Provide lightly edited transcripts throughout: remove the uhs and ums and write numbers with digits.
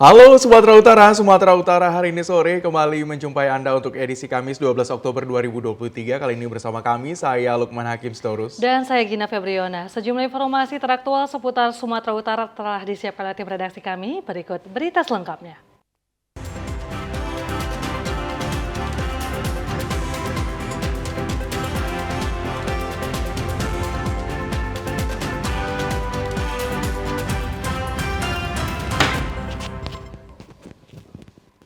Halo Sumatera Utara hari ini sore kembali menjumpai Anda untuk edisi Kamis 12 Oktober 2023. Kali ini bersama kami, saya Lukman Hakim Sitorus. Dan saya Gina Febriona. Sejumlah informasi teraktual seputar Sumatera Utara telah disiapkan oleh tim redaksi kami. Berikut berita selengkapnya.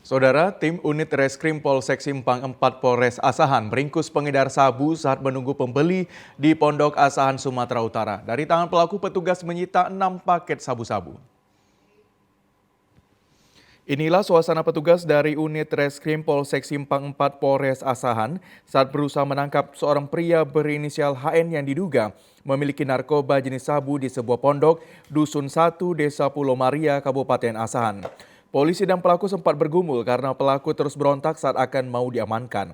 Saudara, tim unit Reskrim Polsek Simpang 4 Polres Asahan meringkus pengedar sabu saat menunggu pembeli di Pondok Asahan, Sumatera Utara. Dari tangan pelaku, petugas menyita 6 paket sabu-sabu. Inilah suasana petugas dari unit Reskrim Polsek Simpang 4 Polres Asahan saat berusaha menangkap seorang pria berinisial HN yang diduga memiliki narkoba jenis sabu di sebuah pondok Dusun 1 Desa Pulau Maria, Kabupaten Asahan. Polisi dan pelaku sempat bergumul karena pelaku terus berontak saat akan mau diamankan.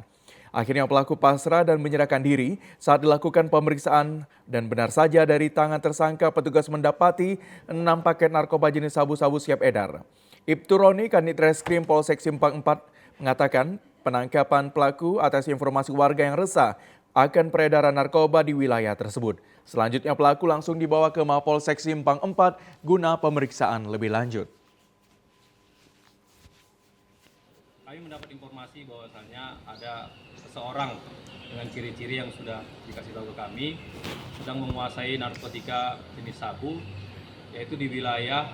Akhirnya pelaku pasrah dan menyerahkan diri saat dilakukan pemeriksaan dan benar saja dari tangan tersangka petugas mendapati 6 paket narkoba jenis sabu-sabu siap edar. Ibtu Roni, Kanit Reskrim Polsek Simpang 4 mengatakan penangkapan pelaku atas informasi warga yang resah akan peredaran narkoba di wilayah tersebut. Selanjutnya pelaku langsung dibawa ke Mapolsek Simpang 4 guna pemeriksaan lebih lanjut. Kami mendapat informasi bahwasannya ada seseorang dengan ciri-ciri yang sudah dikasih tahu ke kami sedang menguasai narkotika jenis sabu, yaitu di wilayah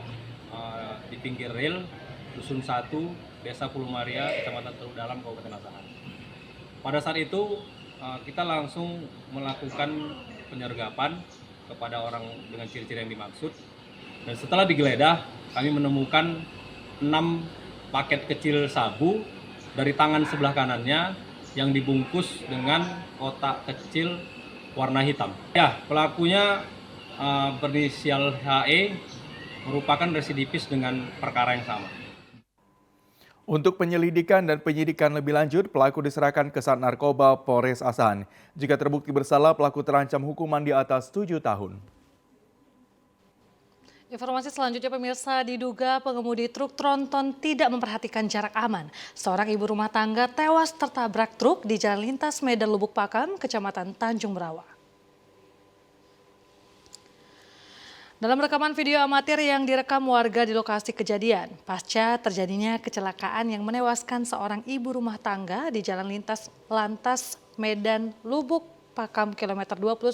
di pinggir rel Dusun 1 Desa Pulau Maria, Kecamatan Teluk Dalam, Kabupaten Asahan. Pada saat itu kita langsung melakukan penyergapan kepada orang dengan ciri-ciri yang dimaksud, dan setelah digeledah kami menemukan 6 paket kecil sabu dari tangan sebelah kanannya yang dibungkus dengan kotak kecil warna hitam. Ya, pelakunya berinisial HE, merupakan residivis dengan perkara yang sama. Untuk penyelidikan dan penyidikan lebih lanjut, pelaku diserahkan ke Sat Narkoba Polres Asahan. Jika terbukti bersalah, pelaku terancam hukuman di atas 7 tahun. Informasi selanjutnya pemirsa, diduga pengemudi truk tronton tidak memperhatikan jarak aman. Seorang ibu rumah tangga tewas tertabrak truk di Jalan Lintas Medan Lubuk Pakam, Kecamatan Tanjung Berawa. Dalam rekaman video amatir yang direkam warga di lokasi kejadian, pasca terjadinya kecelakaan yang menewaskan seorang ibu rumah tangga di Jalan Lantas Medan Lubuk Pakam kilometer 21,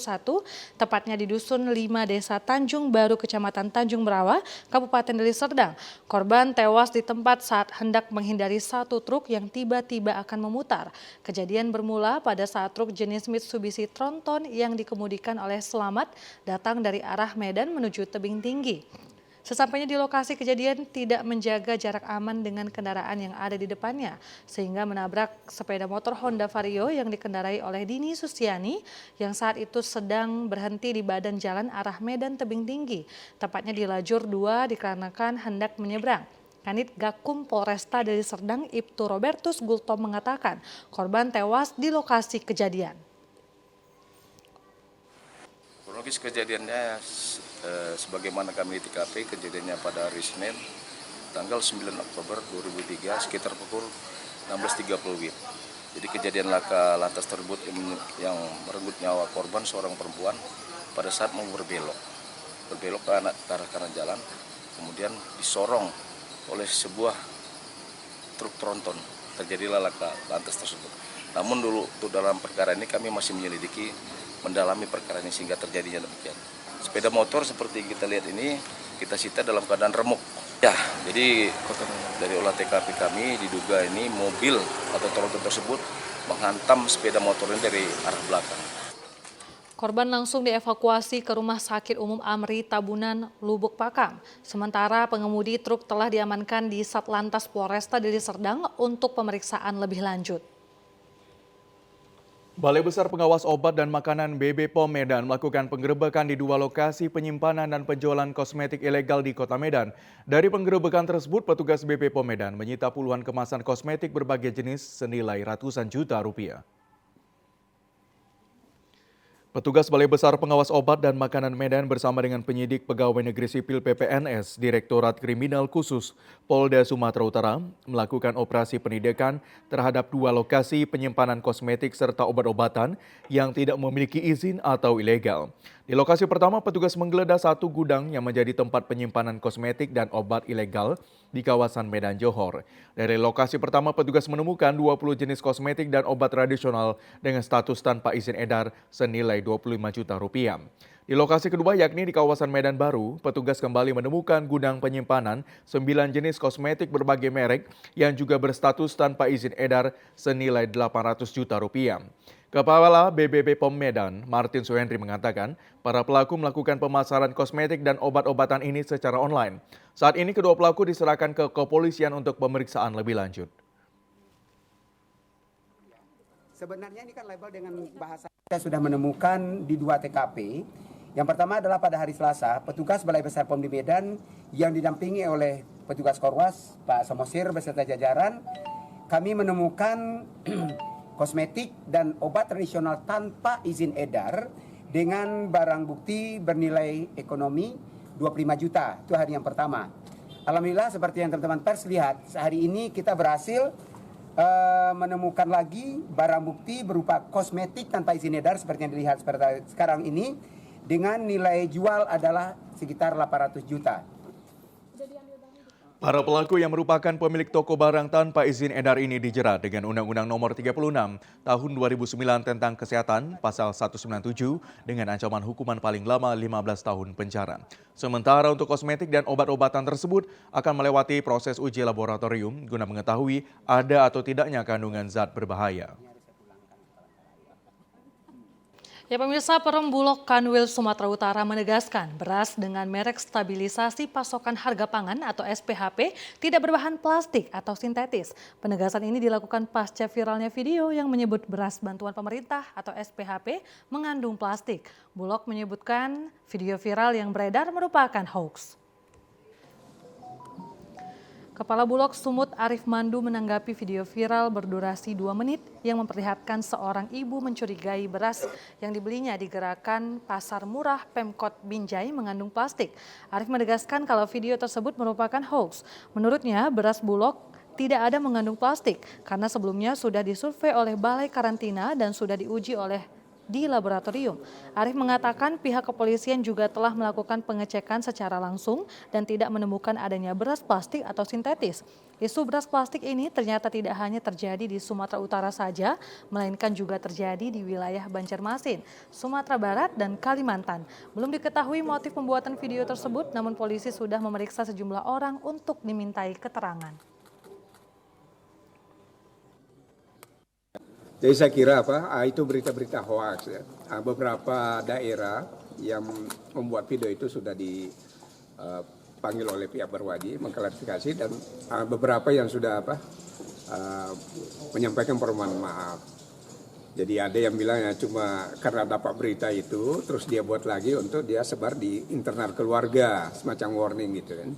tepatnya di Dusun 5 Desa Tanjung Baru, Kecamatan Tanjung Berawa, Kabupaten Deli Serdang. Korban tewas di tempat saat hendak menghindari satu truk yang tiba-tiba akan memutar. Kejadian bermula pada saat truk jenis Mitsubishi Tronton yang dikemudikan oleh Selamat datang dari arah Medan menuju tebing tinggi. Sesampainya di lokasi kejadian tidak menjaga jarak aman dengan kendaraan yang ada di depannya, sehingga menabrak sepeda motor Honda Vario yang dikendarai oleh Dini Sustiani yang saat itu sedang berhenti di badan jalan arah Medan tebing tinggi, tepatnya di lajur 2 dikarenakan hendak menyeberang. Kanit Gakum Polresta Deli Serdang Ibtu Robertus Gultom mengatakan korban tewas di lokasi kejadian. Kronologis kejadiannya sebagaimana kami di TKP, kejadiannya pada hari Senin tanggal 9 Oktober 2003 sekitar pukul 16.30 WIB. Jadi kejadian laka lantas tersebut yang merenggut nyawa korban seorang perempuan pada saat mau berbelok ke arah kanan jalan, kemudian disorong oleh sebuah truk tronton. Terjadilah laka lantas tersebut. Namun dulu untuk dalam perkara ini kami masih menyelidiki, mendalami perkara ini sehingga terjadinya demikian. Sepeda motor seperti kita lihat ini kita sita dalam keadaan remuk. Ya, jadi dari olah TKP kami diduga ini mobil atau tronton tersebut menghantam sepeda motor ini dari arah belakang. Korban langsung dievakuasi ke Rumah Sakit Umum Amri Tabunan, Lubuk Pakam. Sementara pengemudi truk telah diamankan di Satlantas Polresta Deli Serdang untuk pemeriksaan lebih lanjut. Balai Besar Pengawas Obat dan Makanan BB POM Medan melakukan penggerebekan di 2 lokasi penyimpanan dan penjualan kosmetik ilegal di Kota Medan. Dari penggerebekan tersebut, petugas BB POM Medan menyita puluhan kemasan kosmetik berbagai jenis senilai ratusan juta rupiah. Petugas Balai Besar Pengawas Obat dan Makanan Medan bersama dengan penyidik Pegawai Negeri Sipil PPNS Direktorat Kriminal Khusus Polda Sumatera Utara melakukan operasi penindakan terhadap 2 lokasi penyimpanan kosmetik serta obat-obatan yang tidak memiliki izin atau ilegal. Di lokasi pertama, petugas menggeledah 1 gudang yang menjadi tempat penyimpanan kosmetik dan obat ilegal di kawasan Medan Johor. Dari lokasi pertama, petugas menemukan 20 jenis kosmetik dan obat tradisional dengan status tanpa izin edar senilai 25 juta rupiah. Di lokasi kedua yakni di kawasan Medan Baru, petugas kembali menemukan gudang penyimpanan 9 jenis kosmetik berbagai merek yang juga berstatus tanpa izin edar senilai 800 juta rupiah. Kepala BBB POM Medan, Martin Suhendri mengatakan, para pelaku melakukan pemasaran kosmetik dan obat-obatan ini secara online. Saat ini kedua pelaku diserahkan ke kepolisian untuk pemeriksaan lebih lanjut. Sebenarnya ini kan label dengan bahasa. Kita sudah menemukan di 2 TKP. Yang pertama adalah pada hari Selasa, petugas Balai Besar POM di Medan yang didampingi oleh petugas Korwas, Pak Samosir beserta jajaran, kami menemukan kosmetik dan obat tradisional tanpa izin edar dengan barang bukti bernilai ekonomi 25 juta. Itu hari yang pertama. Alhamdulillah seperti yang teman-teman pers lihat, hari ini kita berhasil menemukan lagi barang bukti berupa kosmetik tanpa izin edar seperti yang dilihat seperti sekarang ini dengan nilai jual adalah sekitar 800 juta. Para pelaku yang merupakan pemilik toko barang tanpa izin edar ini dijerat dengan Undang-Undang Nomor 36 Tahun 2009 tentang Kesehatan Pasal 197 dengan ancaman hukuman paling lama 15 tahun penjara. Sementara untuk kosmetik dan obat-obatan tersebut akan melewati proses uji laboratorium guna mengetahui ada atau tidaknya kandungan zat berbahaya. Ya pemirsa, Perum Bulog Kanwil Sumatera Utara menegaskan beras dengan merek stabilisasi pasokan harga pangan atau SPHP tidak berbahan plastik atau sintetis. Penegasan ini dilakukan pasca viralnya video yang menyebut beras bantuan pemerintah atau SPHP mengandung plastik. Bulog menyebutkan video viral yang beredar merupakan hoax. Kepala Bulog Sumut Arif Mandu menanggapi video viral berdurasi 2 menit yang memperlihatkan seorang ibu mencurigai beras yang dibelinya di gerakan pasar murah Pemkot Binjai mengandung plastik. Arif menegaskan kalau video tersebut merupakan hoax. Menurutnya beras Bulog tidak ada mengandung plastik karena sebelumnya sudah disurvei oleh Balai Karantina dan sudah diuji di laboratorium. Arif mengatakan pihak kepolisian juga telah melakukan pengecekan secara langsung dan tidak menemukan adanya beras plastik atau sintetis. Isu beras plastik ini ternyata tidak hanya terjadi di Sumatera Utara saja, melainkan juga terjadi di wilayah Banjarmasin, Sumatera Barat, dan Kalimantan. Belum diketahui motif pembuatan video tersebut, namun polisi sudah memeriksa sejumlah orang untuk dimintai keterangan. Jadi saya kira itu berita-berita hoax ya. Beberapa daerah yang membuat video itu sudah dipanggil oleh pihak berwajib mengklarifikasi dan beberapa yang sudah menyampaikan permohonan maaf. Jadi ada yang bilang ya cuma karena dapat berita itu terus dia buat lagi untuk dia sebar di internal keluarga semacam warning gitu kan.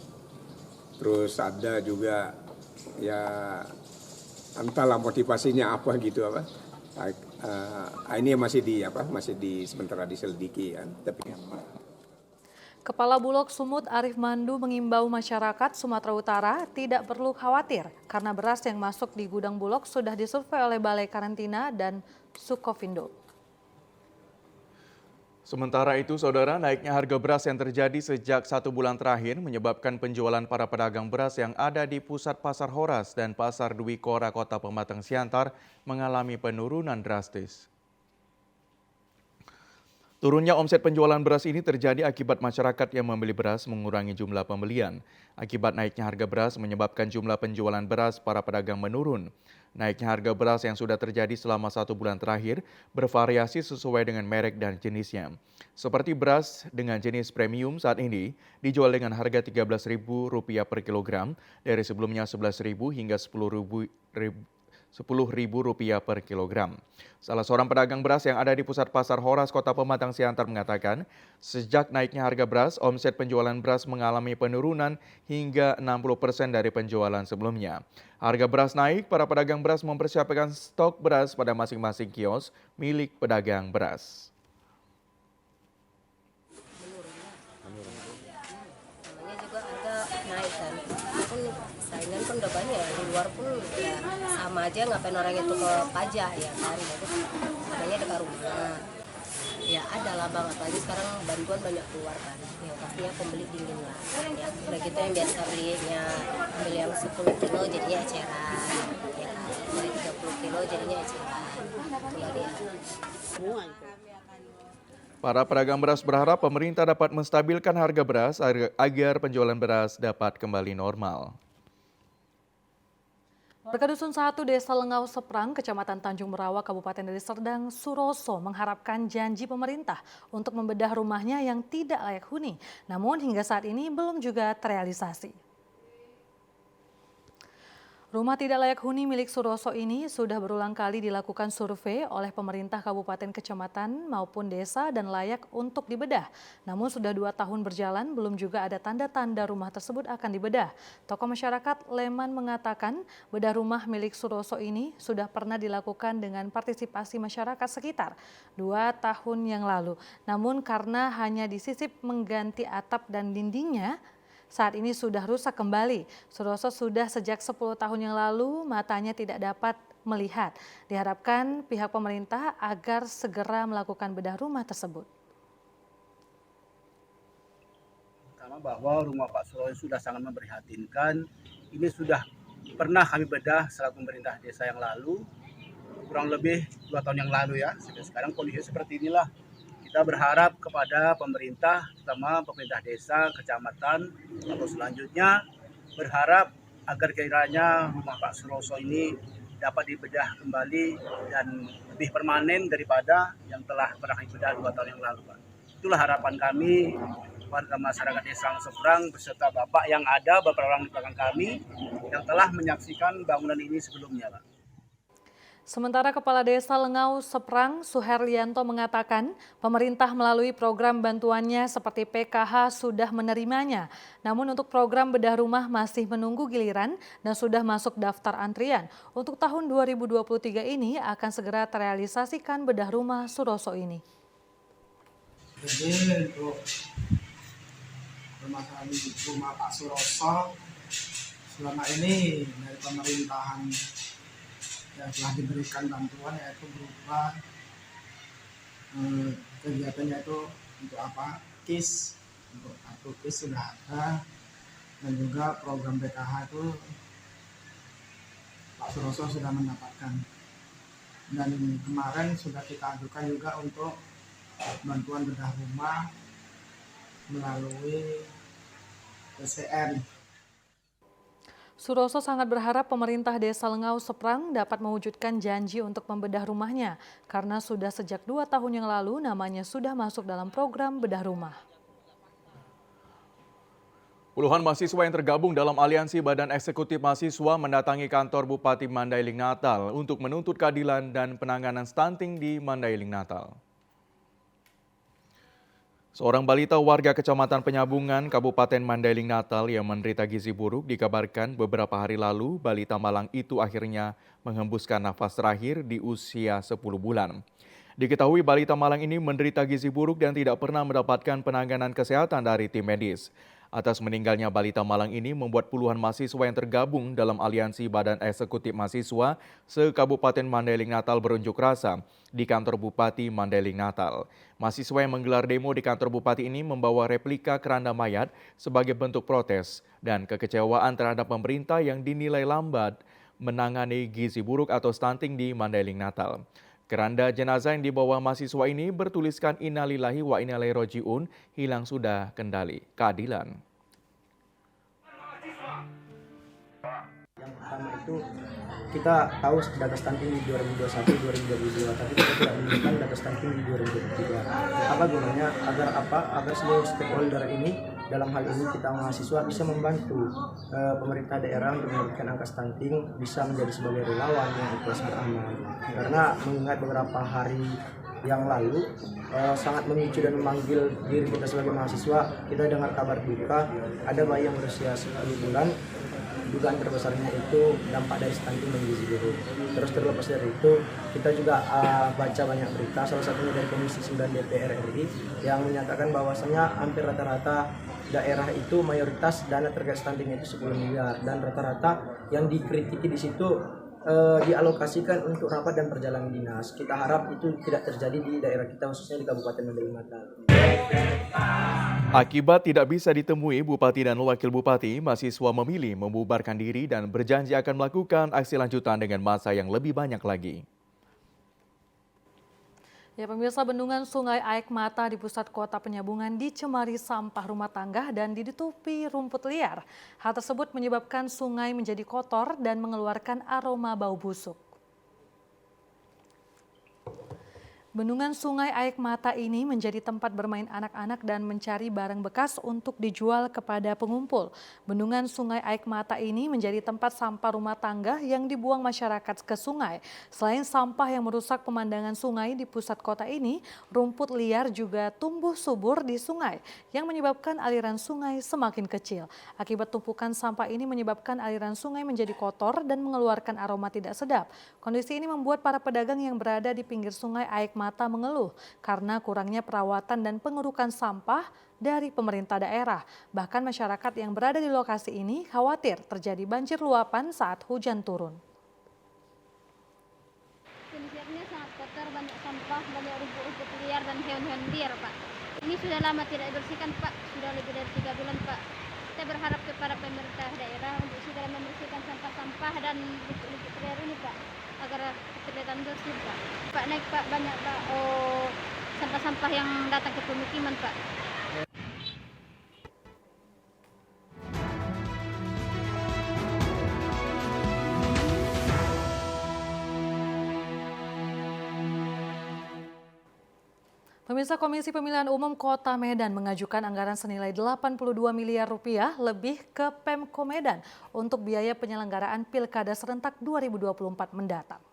Terus ada juga ya entahlah motivasinya apa gitu ini masih sementara diselidiki kan. Kepala Bulog Sumut Arif Mandu mengimbau masyarakat Sumatera Utara tidak perlu khawatir karena beras yang masuk di gudang Bulog sudah disurvei oleh Balai Karantina dan Sukovindo. Sementara itu, saudara, naiknya harga beras yang terjadi sejak 1 bulan terakhir menyebabkan penjualan para pedagang beras yang ada di pusat Pasar Horas dan Pasar Dwi Kora Kota Pematang Siantar mengalami penurunan drastis. Turunnya omset penjualan beras ini terjadi akibat masyarakat yang membeli beras mengurangi jumlah pembelian. Akibat naiknya harga beras menyebabkan jumlah penjualan beras para pedagang menurun. Naiknya harga beras yang sudah terjadi selama 1 bulan terakhir bervariasi sesuai dengan merek dan jenisnya. Seperti beras dengan jenis premium saat ini dijual dengan harga Rp13.000 per kilogram dari sebelumnya Rp11.000 hingga Rp10.000 per kilogram. Salah seorang pedagang beras yang ada di pusat Pasar Horas Kota Pematang Siantar mengatakan, sejak naiknya harga beras, omset penjualan beras mengalami penurunan hingga 60% dari penjualan sebelumnya. Harga beras naik, para pedagang beras mempersiapkan stok beras pada masing-masing kios milik pedagang beras. aja ngapain orang itu ke pajak ya kan, jadi makanya dekat rumah. Ya ada lah Bang, apalagi sekarang bantuan banyak keluar kan, ya pastinya pembeli dingin lah. Ya udah gitu yang biasa belinya ambil yang 10 kilo jadinya eceran, ya dari 30 kilo jadinya eceran. Itulah dia. Para pedagang beras berharap pemerintah dapat menstabilkan harga beras agar penjualan beras dapat kembali normal. Warga Dusun 1 Desa Lengau Seprang, Kecamatan Tanjung Merawa, Kabupaten Deli Serdang, Suroso mengharapkan janji pemerintah untuk membedah rumahnya yang tidak layak huni. Namun hingga saat ini belum juga terrealisasi. Rumah tidak layak huni milik Suroso ini sudah berulang kali dilakukan survei oleh pemerintah kabupaten, kecamatan maupun desa dan layak untuk dibedah. Namun sudah 2 tahun berjalan belum juga ada tanda-tanda rumah tersebut akan dibedah. Tokoh masyarakat Leman mengatakan bedah rumah milik Suroso ini sudah pernah dilakukan dengan partisipasi masyarakat sekitar 2 tahun yang lalu. Namun karena hanya disisip mengganti atap dan dindingnya, saat ini sudah rusak kembali. Suroso sudah sejak 10 tahun yang lalu matanya tidak dapat melihat. Diharapkan pihak pemerintah agar segera melakukan bedah rumah tersebut. Pertama bahwa rumah Pak Suroso sudah sangat memprihatinkan. Ini sudah pernah kami bedah selaku pemerintah desa yang lalu, kurang lebih 2 tahun yang lalu ya. Sekarang kondisi seperti inilah. Kita berharap kepada pemerintah, terutama pemerintah desa, kecamatan, atau selanjutnya berharap agar kiranya rumah Pak Suroso ini dapat dibedah kembali dan lebih permanen daripada yang telah pernah dibedah 2 tahun yang lalu, Pak. Itulah harapan kami, warga masyarakat Desa Seberang beserta Bapak yang ada, beberapa orang di belakang kami yang telah menyaksikan bangunan ini sebelumnya, Pak. Sementara Kepala Desa Lengau Seprang, Suherlianto mengatakan pemerintah melalui program bantuannya seperti PKH sudah menerimanya. Namun untuk program bedah rumah masih menunggu giliran dan sudah masuk daftar antrian. Untuk tahun 2023 ini akan segera terrealisasikan bedah rumah Suroso ini. Jadi untuk permasalahan rumah Pak Suroso selama ini dari pemerintahan yang telah diberikan bantuan yaitu berupa kegiatannya itu untuk apa, KIS, untuk kartu KIS sudah ada, dan juga program PKH itu Pak Suroso sudah mendapatkan, dan kemarin sudah kita ajukan juga untuk bantuan bedah rumah melalui PCN. Suroso sangat berharap pemerintah Desa Lengau Seprang dapat mewujudkan janji untuk membedah rumahnya karena sudah sejak 2 tahun yang lalu namanya sudah masuk dalam program bedah rumah. Puluhan mahasiswa yang tergabung dalam Aliansi Badan Eksekutif Mahasiswa mendatangi kantor Bupati Mandailing Natal untuk menuntut keadilan dan penanganan stunting di Mandailing Natal. Seorang balita warga Kecamatan Penyambungan, Kabupaten Mandailing Natal yang menderita gizi buruk dikabarkan beberapa hari lalu balita malang itu akhirnya menghembuskan nafas terakhir di usia 10 bulan. Diketahui balita malang ini menderita gizi buruk dan tidak pernah mendapatkan penanganan kesehatan dari tim medis. Atas meninggalnya balita malang ini membuat puluhan mahasiswa yang tergabung dalam Aliansi Badan Eksekutif Mahasiswa se-Kabupaten Mandailing Natal berunjuk rasa di kantor Bupati Mandailing Natal. Mahasiswa yang menggelar demo di kantor Bupati ini membawa replika keranda mayat sebagai bentuk protes dan kekecewaan terhadap pemerintah yang dinilai lambat menangani gizi buruk atau stunting di Mandailing Natal. Keranda jenazah yang dibawa mahasiswa ini bertuliskan Innalillahi wa inna ilaihi raji'un, hilang sudah kendali keadilan. Yang pertama itu kita tahu data stunting di 2021-2022, tapi kita tidak menemukan data stunting di 2023. Apa gunanya? Agar seluruh stakeholder ini, dalam hal ini kita mahasiswa, bisa membantu pemerintah daerah untuk memberikan angka stunting, bisa menjadi sebagai relawan yang ikhlas beramal. Karena mengingat beberapa hari yang lalu sangat memicu dan memanggil diri kita sebagai mahasiswa, kita dengar kabar duka ada bayi yang berusia 10 bulan. Dugaan terbesarnya itu dampak dari stunting dan gizi buruk. Terus terlepas dari itu, kita juga baca banyak berita, salah satunya dari Komisi 9 DPR RI yang menyatakan bahwasanya hampir rata-rata daerah itu mayoritas dana terkait stunting itu 10 miliar, dan rata-rata yang dikritiki di situ dialokasikan untuk rapat dan perjalanan dinas. Kita harap itu tidak terjadi di daerah kita, khususnya di Kabupaten Mandailing. Akibat tidak bisa ditemui Bupati dan Wakil Bupati, mahasiswa memilih membubarkan diri dan berjanji akan melakukan aksi lanjutan dengan massa yang lebih banyak lagi. Ya, pemirsa, bendungan Sungai Aek Mata di pusat kota penyambungan dicemari sampah rumah tangga dan ditutupi rumput liar. Hal tersebut menyebabkan sungai menjadi kotor dan mengeluarkan aroma bau busuk. Bendungan Sungai Aek Mata ini menjadi tempat bermain anak-anak dan mencari barang bekas untuk dijual kepada pengumpul. Bendungan Sungai Aek Mata ini menjadi tempat sampah rumah tangga yang dibuang masyarakat ke sungai. Selain sampah yang merusak pemandangan sungai di pusat kota ini, rumput liar juga tumbuh subur di sungai yang menyebabkan aliran sungai semakin kecil. Akibat tumpukan sampah ini menyebabkan aliran sungai menjadi kotor dan mengeluarkan aroma tidak sedap. Kondisi ini membuat para pedagang yang berada di pinggir Sungai Aek Mata mengeluh karena kurangnya perawatan dan pengerukan sampah dari pemerintah daerah. Bahkan masyarakat yang berada di lokasi ini khawatir terjadi banjir luapan saat hujan turun. Kondisinya sangat kotor, banyak sampah, banyak rumput-rumput liar dan hewan-hewan liar, Pak. Ini sudah lama tidak dibersihkan, Pak. Sudah lebih dari 3 bulan, Pak. Kita berharap kepada pemerintah daerah untuk segera membersihkan sampah-sampah dan rumput-rumput liar ini, Pak, agar kelihatan bersih, Pak. Pak, naik, Pak, banyak, Pak, sampah-sampah yang datang ke pemukiman, Pak. Pemirsa, Komisi Pemilihan Umum Kota Medan mengajukan anggaran senilai 82 miliar rupiah lebih ke Pemko Medan untuk biaya penyelenggaraan Pilkada serentak 2024 mendatang.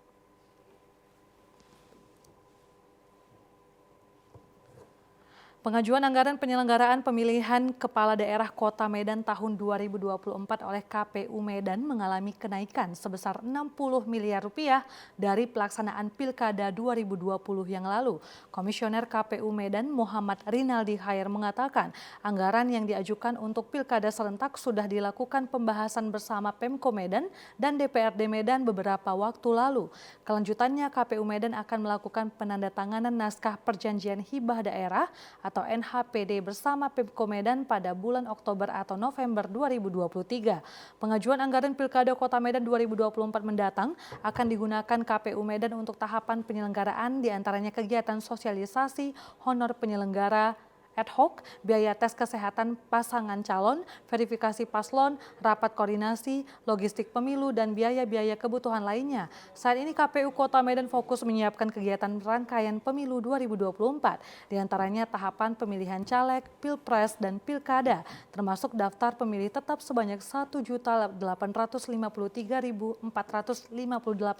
Pengajuan anggaran penyelenggaraan pemilihan Kepala Daerah Kota Medan tahun 2024 oleh KPU Medan mengalami kenaikan sebesar 60 miliar rupiah dari pelaksanaan Pilkada 2020 yang lalu. Komisioner KPU Medan Muhammad Rinaldi Khair mengatakan anggaran yang diajukan untuk Pilkada serentak sudah dilakukan pembahasan bersama Pemko Medan dan DPRD Medan beberapa waktu lalu. Kelanjutannya KPU Medan akan melakukan penandatanganan naskah perjanjian hibah daerah atau NHPD bersama Pemko Medan pada bulan Oktober atau November 2023. Pengajuan anggaran Pilkada Kota Medan 2024 mendatang akan digunakan KPU Medan untuk tahapan penyelenggaraan diantaranya kegiatan sosialisasi, honor penyelenggara ad hoc, biaya tes kesehatan pasangan calon, verifikasi paslon, rapat koordinasi, logistik pemilu, dan biaya-biaya kebutuhan lainnya. Saat ini KPU Kota Medan fokus menyiapkan kegiatan rangkaian pemilu 2024, diantaranya tahapan pemilihan caleg, pilpres, dan pilkada, termasuk daftar pemilih tetap sebanyak 1.853.458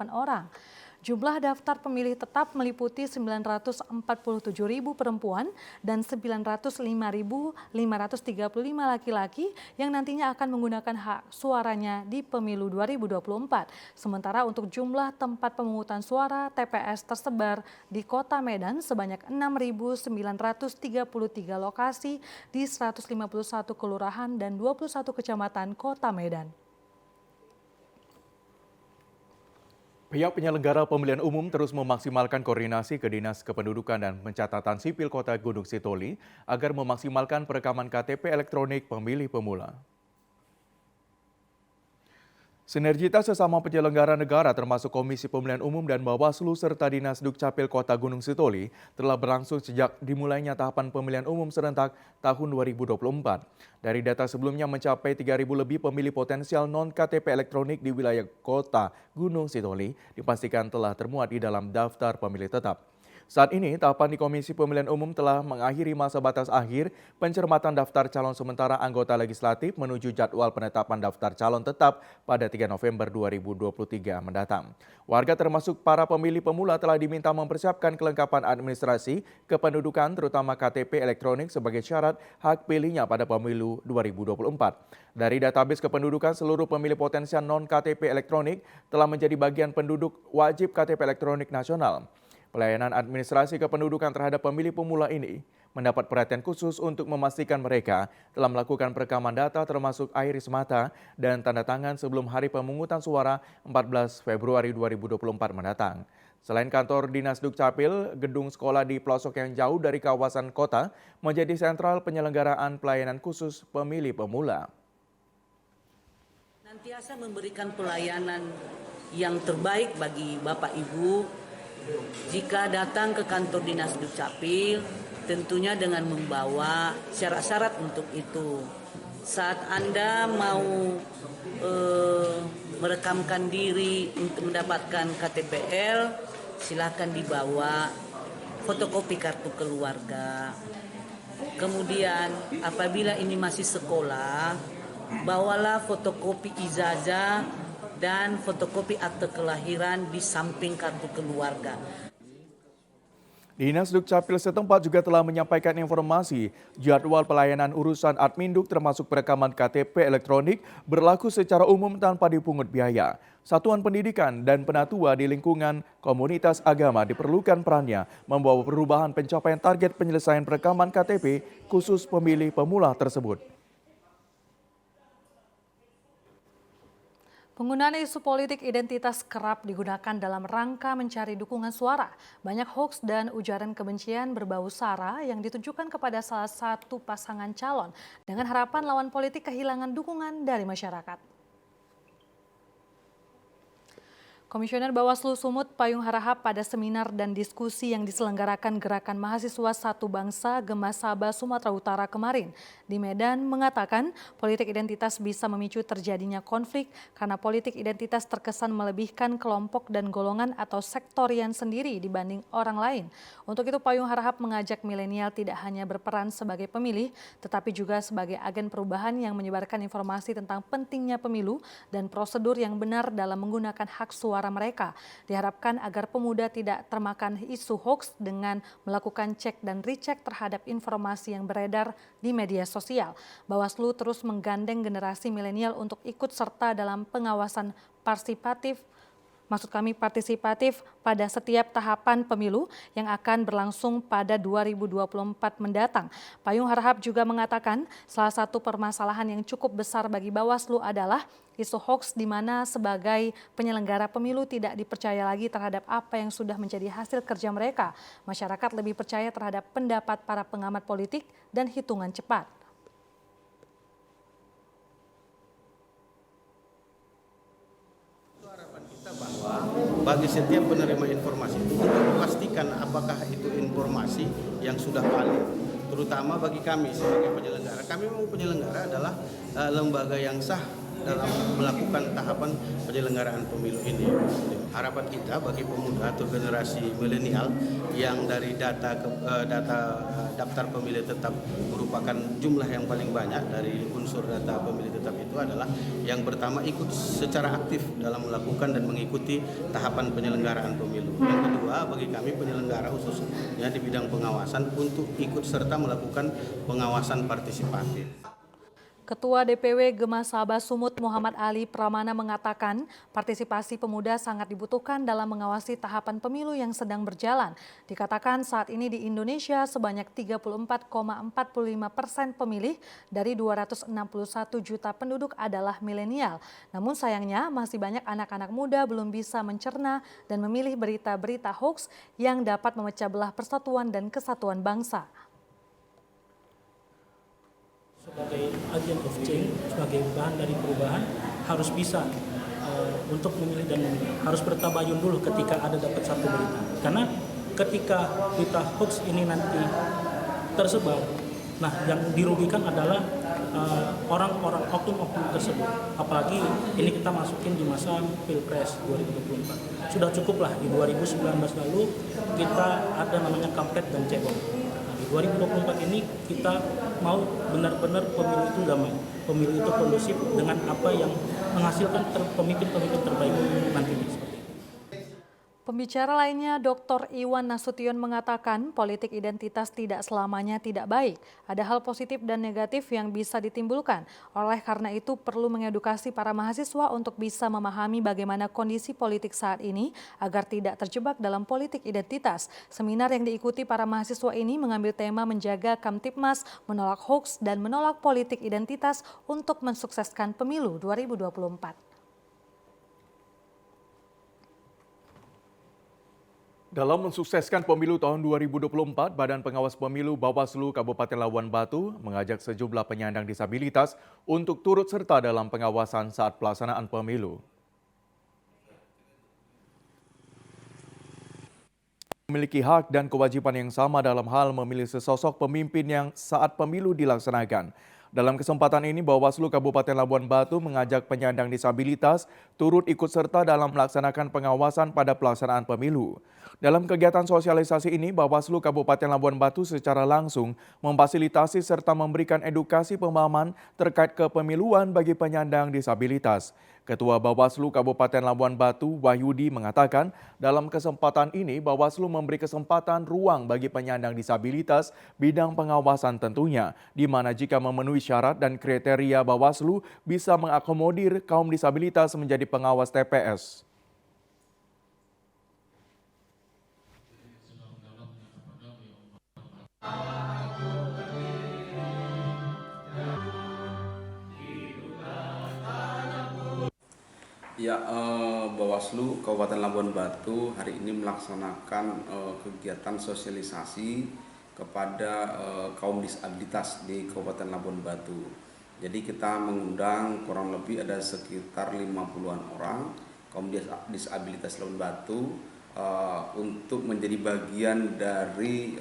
orang. Jumlah daftar pemilih tetap meliputi 947.000 perempuan dan 905.535 laki-laki yang nantinya akan menggunakan hak suaranya di pemilu 2024. Sementara untuk jumlah tempat pemungutan suara TPS tersebar di Kota Medan sebanyak 6.933 lokasi di 151 kelurahan dan 21 kecamatan Kota Medan. Pihak penyelenggara pemilihan umum terus memaksimalkan koordinasi ke Dinas Kependudukan dan Pencatatan Sipil Kota Gunung Sitoli agar memaksimalkan perekaman KTP elektronik pemilih pemula. Sinergitas sesama penyelenggara negara termasuk Komisi Pemilihan Umum dan Bawaslu serta Dinas Dukcapil Kota Gunung Sitoli telah berlangsung sejak dimulainya tahapan pemilihan umum serentak tahun 2024. Dari data sebelumnya mencapai 3.000 lebih pemilih potensial non-KTP elektronik di wilayah Kota Gunung Sitoli dipastikan telah termuat di dalam daftar pemilih tetap. Saat ini, tahapan di Komisi Pemilihan Umum telah mengakhiri masa batas akhir pencermatan daftar calon sementara anggota legislatif menuju jadwal penetapan daftar calon tetap pada 3 November 2023 mendatang. Warga termasuk para pemilih pemula telah diminta mempersiapkan kelengkapan administrasi kependudukan terutama KTP elektronik sebagai syarat hak pilihnya pada pemilu 2024. Dari database kependudukan, seluruh pemilih potensial non-KTP elektronik telah menjadi bagian penduduk wajib KTP elektronik nasional. Pelayanan administrasi kependudukan terhadap pemilih pemula ini mendapat perhatian khusus untuk memastikan mereka telah melakukan perekaman data termasuk iris mata dan tanda tangan sebelum hari pemungutan suara 14 Februari 2024 mendatang. Selain kantor Dinas Dukcapil, gedung sekolah di pelosok yang jauh dari kawasan kota menjadi sentral penyelenggaraan pelayanan khusus pemilih pemula. Senantiasa memberikan pelayanan yang terbaik bagi Bapak Ibu jika datang ke kantor Dinas Dukcapil, tentunya dengan membawa syarat-syarat untuk itu. Saat Anda mau merekamkan diri untuk mendapatkan KTPL, silakan dibawa fotokopi kartu keluarga. Kemudian apabila ini masih sekolah, bawalah fotokopi ijazah dan fotokopi akte kelahiran di samping kartu keluarga. Dinas Dukcapil setempat juga telah menyampaikan informasi jadwal pelayanan urusan Adminduk termasuk perekaman KTP elektronik berlaku secara umum tanpa dipungut biaya. Satuan pendidikan dan penatua di lingkungan komunitas agama diperlukan perannya membawa perubahan pencapaian target penyelesaian perekaman KTP khusus pemilih pemula tersebut. Penggunaan isu politik identitas kerap digunakan dalam rangka mencari dukungan suara. Banyak hoaks dan ujaran kebencian berbau sara yang ditujukan kepada salah satu pasangan calon dengan harapan lawan politik kehilangan dukungan dari masyarakat. Komisioner Bawaslu Sumut Payung Harahap pada seminar dan diskusi yang diselenggarakan Gerakan Mahasiswa Satu Bangsa Gemasaba Sumatera Utara kemarin di Medan mengatakan politik identitas bisa memicu terjadinya konflik karena politik identitas terkesan melebihkan kelompok dan golongan atau sektorian sendiri dibanding orang lain. Untuk itu Payung Harahap mengajak milenial tidak hanya berperan sebagai pemilih tetapi juga sebagai agen perubahan yang menyebarkan informasi tentang pentingnya pemilu dan prosedur yang benar dalam menggunakan hak suara mereka. Diharapkan agar pemuda tidak termakan isu hoaks dengan melakukan cek dan recheck terhadap informasi yang beredar di media sosial. Bawaslu terus menggandeng generasi milenial untuk ikut serta dalam pengawasan partisipatif pada setiap tahapan pemilu yang akan berlangsung pada 2024 mendatang. Payung Harahap juga mengatakan salah satu permasalahan yang cukup besar bagi Bawaslu adalah isu hoaks di mana sebagai penyelenggara pemilu tidak dipercaya lagi terhadap apa yang sudah menjadi hasil kerja mereka. Masyarakat lebih percaya terhadap pendapat para pengamat politik dan hitungan cepat. Bagi setiap penerima informasi itu untuk memastikan apakah itu informasi yang sudah valid, terutama bagi kami sebagai penyelenggara. Kami memang penyelenggara adalah lembaga yang sah dalam melakukan tahapan penyelenggaraan pemilu ini. Harapan kita bagi pemuda atau generasi milenial yang dari data daftar pemilih tetap merupakan jumlah yang paling banyak dari unsur data pemilih tetap itu adalah yang pertama ikut secara aktif dalam melakukan dan mengikuti tahapan penyelenggaraan pemilu. Yang kedua bagi kami penyelenggara khususnya di bidang pengawasan untuk ikut serta melakukan pengawasan partisipatif. Ketua DPW Gemasaba Sumut Muhammad Ali Pramana mengatakan partisipasi pemuda sangat dibutuhkan dalam mengawasi tahapan pemilu yang sedang berjalan. Dikatakan saat ini di Indonesia sebanyak 34,45% pemilih dari 261 juta penduduk adalah milenial. Namun sayangnya masih banyak anak-anak muda belum bisa mencerna dan memilih berita-berita hoaks yang dapat memecah belah persatuan dan kesatuan bangsa. Sebagai agent of change, sebagai bahan dari perubahan harus bisa untuk memilih dan memilih. Harus bertabayun dulu ketika ada dapat satu berita. Karena ketika berita hoax ini nanti tersebar, nah yang dirugikan adalah orang-orang oknum-oknum tersebut. Apalagi ini kita masukin di masa Pilpres 2024. Sudah cukuplah di 2019 lalu kita ada namanya kampret dan cebong. 2024 ini kita mau benar-benar pemilu itu damai, pemilu itu kondusif dengan apa yang menghasilkan pemimpin-pemimpin terbaik nantinya. Pembicara lainnya, Dr. Iwan Nasution mengatakan politik identitas tidak selamanya tidak baik. Ada hal positif dan negatif yang bisa ditimbulkan. Oleh karena itu perlu mengedukasi para mahasiswa untuk bisa memahami bagaimana kondisi politik saat ini agar tidak terjebak dalam politik identitas. Seminar yang diikuti para mahasiswa ini mengambil tema menjaga Kamtibmas, menolak hoaks dan menolak politik identitas untuk mensukseskan pemilu 2024. Dalam mensukseskan pemilu tahun 2024, Badan Pengawas Pemilu Bawaslu Kabupaten Labuan Batu mengajak sejumlah penyandang disabilitas untuk turut serta dalam pengawasan saat pelaksanaan pemilu. Memiliki hak dan kewajiban yang sama dalam hal memilih sesosok pemimpin yang saat pemilu dilaksanakan. Dalam kesempatan ini, Bawaslu Kabupaten Labuan Batu mengajak penyandang disabilitas turut ikut serta dalam melaksanakan pengawasan pada pelaksanaan pemilu. Dalam kegiatan sosialisasi ini, Bawaslu Kabupaten Labuan Batu secara langsung memfasilitasi serta memberikan edukasi pemahaman terkait kepemiluan bagi penyandang disabilitas. Ketua Bawaslu Kabupaten Labuan Batu, Wahyudi, mengatakan dalam kesempatan ini Bawaslu memberi kesempatan ruang bagi penyandang disabilitas bidang pengawasan tentunya, di mana jika memenuhi syarat dan kriteria Bawaslu bisa mengakomodir kaum disabilitas menjadi pengawas TPS. Ya, Bawaslu Kabupaten Labuan Batu hari ini melaksanakan kegiatan sosialisasi kepada kaum disabilitas di Kabupaten Labuan Batu. Jadi kita mengundang kurang lebih ada sekitar 50-an orang kaum disabilitas Labuan Batu untuk menjadi bagian dari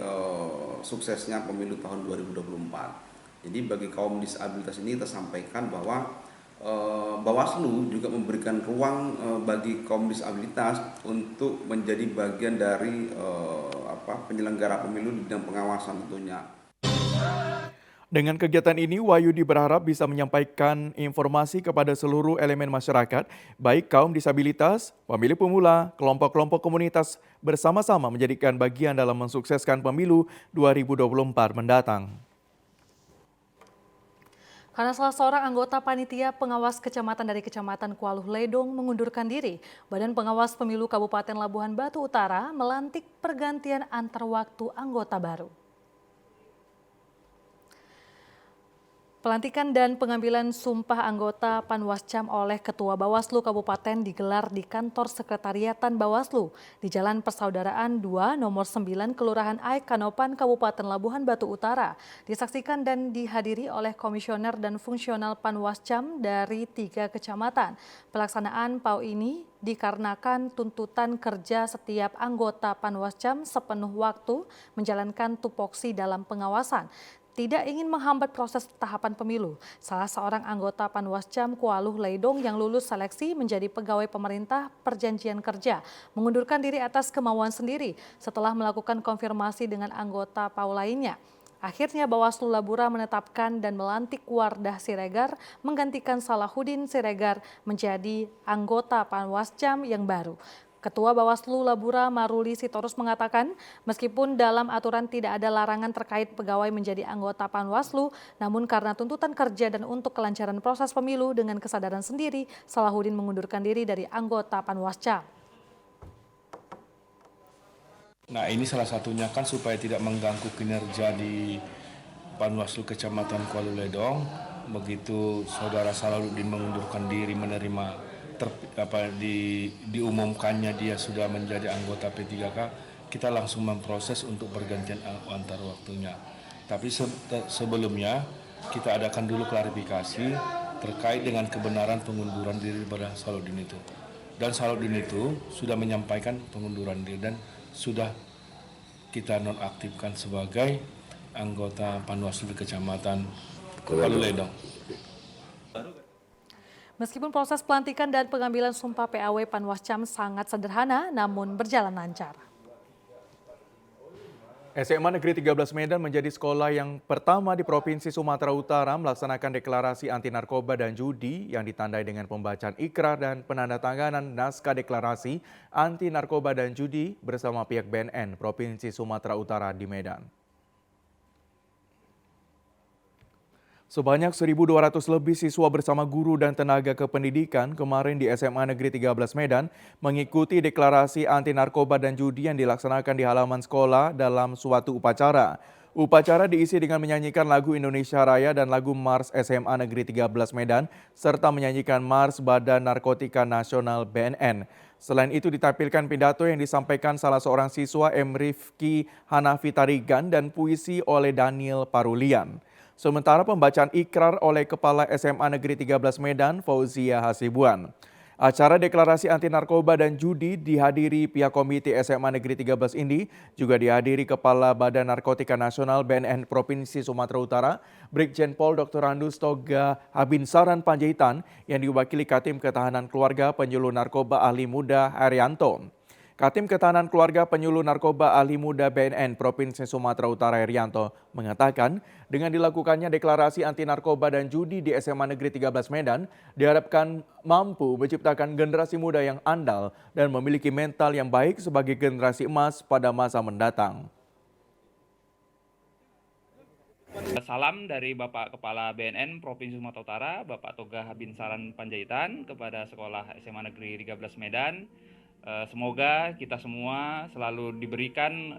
suksesnya pemilu tahun 2024. Jadi bagi kaum disabilitas ini kita sampaikan bahwa Bawaslu juga memberikan ruang bagi kaum disabilitas untuk menjadi bagian dari penyelenggara pemilu di bidang pengawasan tentunya. Dengan kegiatan ini, Wahyudi berharap bisa menyampaikan informasi kepada seluruh elemen masyarakat, baik kaum disabilitas, pemilih pemula, kelompok-kelompok komunitas, bersama-sama menjadikan bagian dalam mensukseskan pemilu 2024 mendatang. Karena salah seorang anggota panitia pengawas kecamatan dari Kecamatan Kualuh Ledong mengundurkan diri, Badan Pengawas Pemilu Kabupaten Labuhan Batu Utara melantik pergantian antar waktu anggota baru. Pelantikan dan pengambilan sumpah anggota Panwascam oleh Ketua Bawaslu Kabupaten digelar di kantor Sekretariatan Bawaslu di Jalan Persaudaraan 2 nomor 9 Kelurahan Aik Kanopan Kabupaten Labuhan Batu Utara. Disaksikan dan dihadiri oleh komisioner dan fungsional Panwascam dari 3 kecamatan. Pelaksanaan PAU ini dikarenakan tuntutan kerja setiap anggota Panwascam sepenuh waktu menjalankan tupoksi dalam pengawasan. Tidak ingin menghambat proses tahapan pemilu. Salah seorang anggota Panwascam Kualuh Ledong yang lulus seleksi menjadi pegawai pemerintah perjanjian kerja mengundurkan diri atas kemauan sendiri setelah melakukan konfirmasi dengan anggota PAU lainnya. Akhirnya Bawaslu Labura menetapkan dan melantik Wardah Siregar menggantikan Salahuddin Siregar menjadi anggota Panwascam yang baru. Ketua Bawaslu Labura Maruli Sitorus mengatakan, meskipun dalam aturan tidak ada larangan terkait pegawai menjadi anggota Panwaslu, namun karena tuntutan kerja dan untuk kelancaran proses pemilu dengan kesadaran sendiri, Salahuddin mengundurkan diri dari anggota Panwascam. Nah, ini salah satunya kan supaya tidak mengganggu kinerja di Panwaslu Kecamatan Kualuh Ledong. Begitu Saudara Salahuddin mengundurkan diri menerima diumumkannya dia sudah menjadi anggota P3K, kita langsung memproses untuk pergantian antar waktunya. Tapi sebelumnya kita adakan dulu klarifikasi terkait dengan kebenaran pengunduran diri pada Salahuddin itu. Dan Salahuddin itu sudah menyampaikan pengunduran diri dan sudah kita nonaktifkan sebagai anggota Panwaslu di Kecamatan Kualuh Ledong. Meskipun proses pelantikan dan pengambilan sumpah PAW Panwascam sangat sederhana, namun berjalan lancar. SMA Negeri 13 Medan menjadi sekolah yang pertama di Provinsi Sumatera Utara melaksanakan deklarasi anti narkoba dan judi yang ditandai dengan pembacaan ikrar dan penandatanganan naskah deklarasi anti narkoba dan judi bersama pihak BNN Provinsi Sumatera Utara di Medan. Sebanyak 1.200 lebih siswa bersama guru dan tenaga kependidikan kemarin di SMA Negeri 13 Medan mengikuti deklarasi anti narkoba dan judi yang dilaksanakan di halaman sekolah dalam suatu upacara. Upacara diisi dengan menyanyikan lagu Indonesia Raya dan lagu Mars SMA Negeri 13 Medan serta menyanyikan Mars Badan Narkotika Nasional BNN. Selain itu ditampilkan pidato yang disampaikan salah seorang siswa M. Rifki Hanafi Tarigan dan puisi oleh Daniel Parulian. Sementara pembacaan ikrar oleh Kepala SMA Negeri 13 Medan, Fauzia Hasibuan. Acara deklarasi anti narkoba dan judi dihadiri pihak komite SMA Negeri 13 ini, juga dihadiri Kepala Badan Narkotika Nasional BNN Provinsi Sumatera Utara, Brigjen Pol Dr. Randus Toga Habinsaran Panjaitan yang diwakili Katim Ketahanan Keluarga Penyuluh Narkoba Ahli Muda Herianto. Katim Ketahanan Keluarga Penyuluh Narkoba Ahli Muda BNN Provinsi Sumatera Utara Herianto mengatakan dengan dilakukannya deklarasi anti narkoba dan judi di SMA Negeri 13 Medan diharapkan mampu menciptakan generasi muda yang andal dan memiliki mental yang baik sebagai generasi emas pada masa mendatang. Salam dari Bapak Kepala BNN Provinsi Sumatera Utara, Bapak Toga Habinsaran Panjaitan kepada Sekolah SMA Negeri 13 Medan. Semoga kita semua selalu diberikan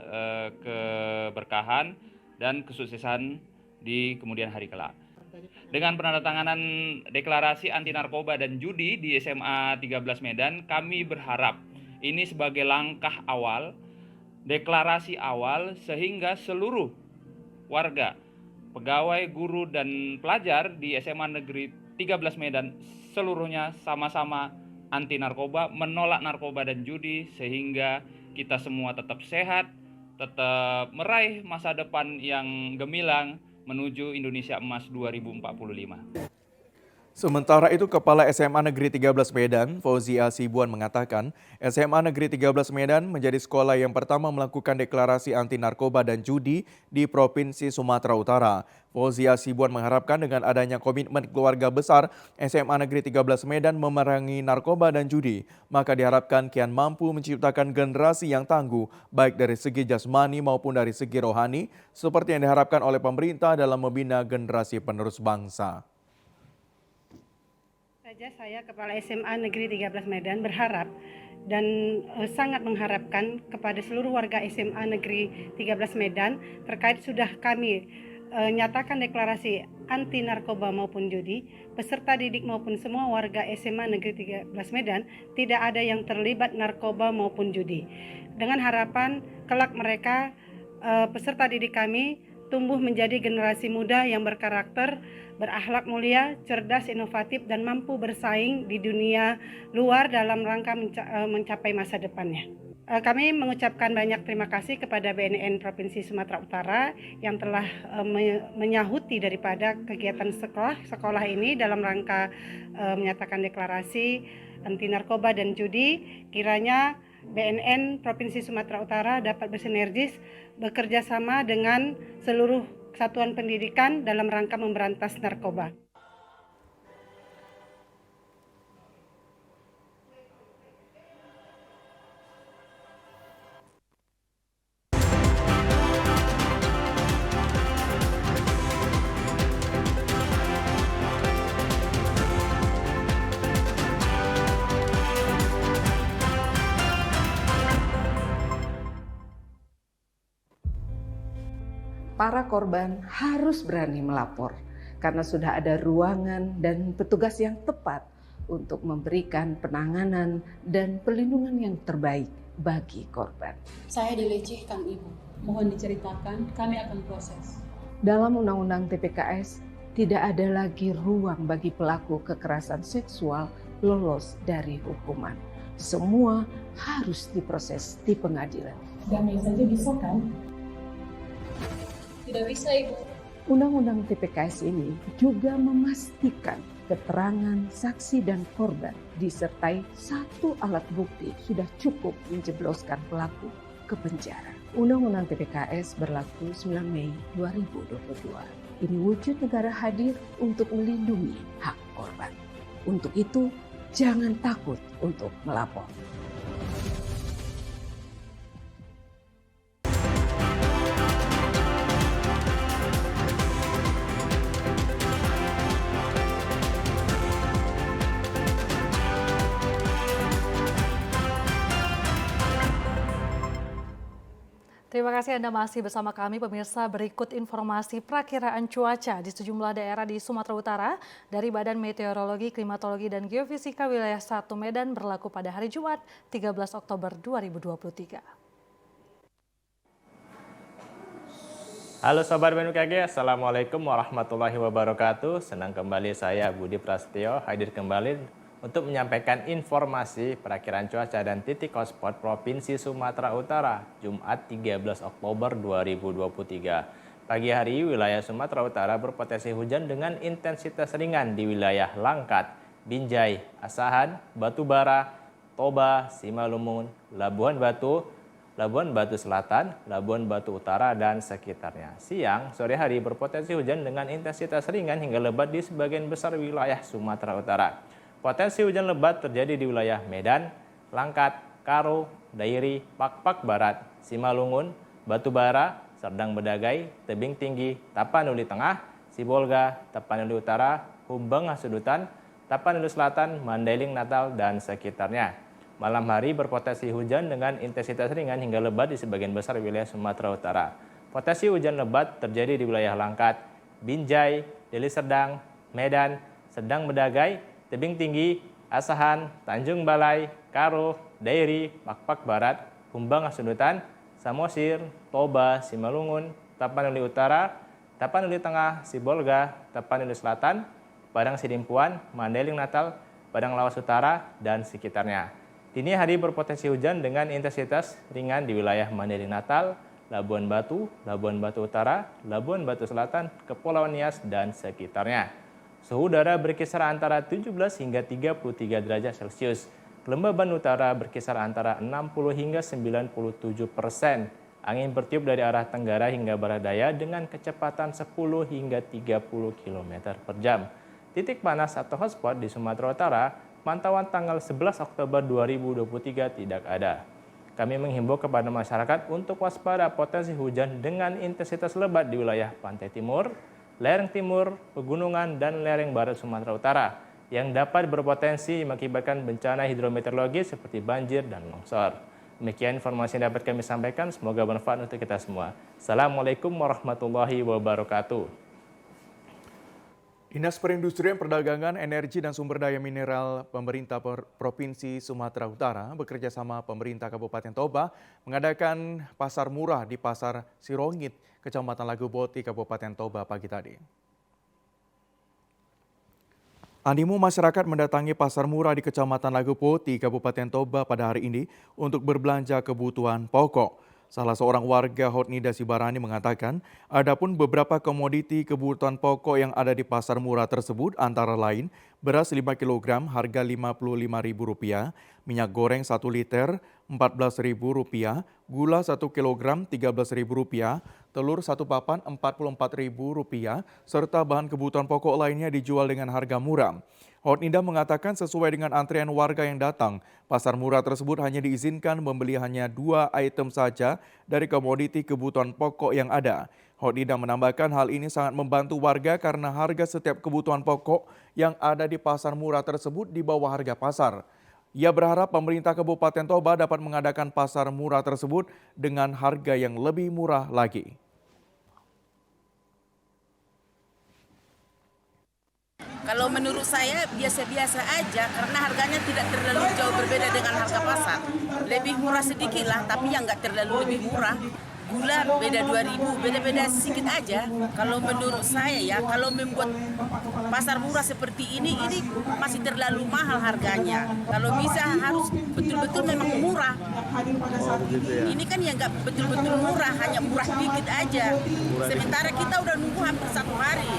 keberkahan dan kesuksesan di kemudian hari kelak. Dengan penandatanganan deklarasi anti narkoba dan judi di SMA 13 Medan, kami berharap ini sebagai langkah awal, deklarasi awal sehingga seluruh warga, pegawai, guru, dan pelajar di SMA Negeri 13 Medan seluruhnya sama-sama anti narkoba, menolak narkoba dan judi sehingga kita semua tetap sehat, tetap meraih masa depan yang gemilang menuju Indonesia Emas 2045. Sementara itu, Kepala SMA Negeri 13 Medan, Fauzia Hasibuan mengatakan, SMA Negeri 13 Medan menjadi sekolah yang pertama melakukan deklarasi anti narkoba dan judi di Provinsi Sumatera Utara. Fauzia Hasibuan mengharapkan dengan adanya komitmen keluarga besar SMA Negeri 13 Medan memerangi narkoba dan judi, maka diharapkan kian mampu menciptakan generasi yang tangguh, baik dari segi jasmani maupun dari segi rohani, seperti yang diharapkan oleh pemerintah dalam membina generasi penerus bangsa. Saya Kepala SMA Negeri 13 Medan berharap dan sangat mengharapkan kepada seluruh warga SMA Negeri 13 Medan terkait sudah kami nyatakan deklarasi anti narkoba maupun judi, peserta didik maupun semua warga SMA Negeri 13 Medan tidak ada yang terlibat narkoba maupun judi. Dengan harapan kelak mereka peserta didik kami tumbuh menjadi generasi muda yang berkarakter, berakhlak mulia, cerdas, inovatif, dan mampu bersaing di dunia luar dalam rangka mencapai masa depannya. Kami mengucapkan banyak terima kasih kepada BNN Provinsi Sumatera Utara yang telah menyahuti daripada kegiatan sekolah ini dalam rangka menyatakan deklarasi anti narkoba dan judi. Kiranya BNN Provinsi Sumatera Utara dapat bersinergis bekerja sama dengan seluruh satuan pendidikan dalam rangka memberantas narkoba. Para korban harus berani melapor karena sudah ada ruangan dan petugas yang tepat untuk memberikan penanganan dan perlindungan yang terbaik bagi korban. Saya dilecehkan Ibu, mohon diceritakan, kami akan proses. Dalam Undang-Undang TPKS tidak ada lagi ruang bagi pelaku kekerasan seksual lolos dari hukuman. Semua harus diproses di pengadilan. Damai saja bisa kan? Tidak bisa, Ibu. Undang-Undang TPKS ini juga memastikan keterangan saksi dan korban disertai satu alat bukti sudah cukup menjebloskan pelaku. ke penjara. Undang-Undang TPKS berlaku 9 Mei 2022. Ini wujud negara hadir untuk melindungi hak korban. Untuk itu, jangan takut untuk melapor. Terima kasih Anda masih bersama kami pemirsa. Berikut informasi perakiraan cuaca di sejumlah daerah di Sumatera Utara dari Badan Meteorologi, Klimatologi, dan Geofisika Wilayah 1 Medan berlaku pada hari Jumat 13 Oktober 2023. Halo Sobat BMKG, Assalamualaikum warahmatullahi wabarakatuh. Senang kembali saya Budi Prasetyo hadir kembali untuk menyampaikan informasi perakiraan cuaca dan titik hotspot Provinsi Sumatera Utara Jumat 13 Oktober 2023. Pagi hari wilayah Sumatera Utara berpotensi hujan dengan intensitas ringan di wilayah Langkat, Binjai, Asahan, Batubara, Toba, Simalungun, Labuhan Batu Selatan, Labuhan Batu Utara, dan sekitarnya. Siang, sore hari berpotensi hujan dengan intensitas ringan hingga lebat di sebagian besar wilayah Sumatera Utara. Potensi hujan lebat terjadi di wilayah Medan, Langkat, Karo, Dairi, Pakpak Barat, Simalungun, Batubara, Serdang Bedagai, Tebing Tinggi, Tapanuli Tengah, Sibolga, Tapanuli Utara, Humbang Hasudutan, Tapanuli Selatan, Mandailing Natal, dan sekitarnya. Malam hari berpotensi hujan dengan intensitas ringan hingga lebat di sebagian besar wilayah Sumatera Utara. Potensi hujan lebat terjadi di wilayah Langkat, Binjai, Deli Serdang, Medan, Serdang Bedagai, Tebing Tinggi, Asahan, Tanjung Balai, Karo, Dairi, Pakpak Barat, Humbang Hasudutan, Samosir, Toba, Simalungun, Tapanuli Utara, Tapanuli Tengah, Sibolga, Tapanuli Selatan, Padang Sidimpuan, Mandailing Natal, Padang Lawas Utara, dan sekitarnya. Dini hari berpotensi hujan dengan intensitas ringan di wilayah Mandailing Natal, Labuan Batu Utara, Labuan Batu Selatan, Kepulauan Nias, dan sekitarnya. Suhu udara berkisar antara 17 hingga 33 derajat Celcius. Kelembaban utara berkisar antara 60 hingga 97%. Angin bertiup dari arah tenggara hingga barat daya dengan kecepatan 10 hingga 30 km per jam. Titik panas atau hotspot di Sumatera Utara, pantauan tanggal 11 Oktober 2023 tidak ada. Kami menghimbau kepada masyarakat untuk waspada potensi hujan dengan intensitas lebat di wilayah pantai timur, lereng timur, pegunungan, dan lereng barat Sumatera Utara yang dapat berpotensi mengakibatkan bencana hidrometeorologi seperti banjir dan longsor. Demikian informasi yang dapat kami sampaikan, semoga bermanfaat untuk kita semua. Assalamualaikum warahmatullahi wabarakatuh. Dinas Perindustrian, Perdagangan, Energi, dan Sumber Daya Mineral Pemerintah Provinsi Sumatera Utara bekerja sama pemerintah Kabupaten Toba mengadakan pasar murah di Pasar Sirongit, Kecamatan Laguboti, Kabupaten Toba pagi tadi. Animo masyarakat mendatangi pasar murah di Kecamatan Laguboti, Kabupaten Toba pada hari ini untuk berbelanja kebutuhan pokok. Salah seorang warga Hotnida Sibarani mengatakan, adapun beberapa komoditi kebutuhan pokok yang ada di pasar murah tersebut antara lain beras 5 kg harga Rp55.000, minyak goreng 1 liter Rp14.000, gula 1 kg Rp13.000, telur 1 papan Rp44.000, serta bahan kebutuhan pokok lainnya dijual dengan harga murah. Hotnida mengatakan sesuai dengan antrean warga yang datang, pasar murah tersebut hanya diizinkan membeli hanya 2 item saja dari komoditi kebutuhan pokok yang ada. Hotnida menambahkan hal ini sangat membantu warga karena harga setiap kebutuhan pokok yang ada di pasar murah tersebut di bawah harga pasar. Ia berharap pemerintah Kabupaten Toba dapat mengadakan pasar murah tersebut dengan harga yang lebih murah lagi. Kalau menurut saya biasa-biasa aja karena harganya tidak terlalu jauh berbeda dengan harga pasar. Lebih murah sedikit lah, tapi yang nggak terlalu lebih murah. Gula beda 2.000, beda-beda sedikit aja. Kalau menurut saya ya, kalau membuat pasar murah seperti ini masih terlalu mahal harganya. Kalau bisa harus betul-betul memang murah. Ini kan yang nggak betul-betul murah, hanya murah dikit aja. Sementara kita udah nunggu hampir 1 hari.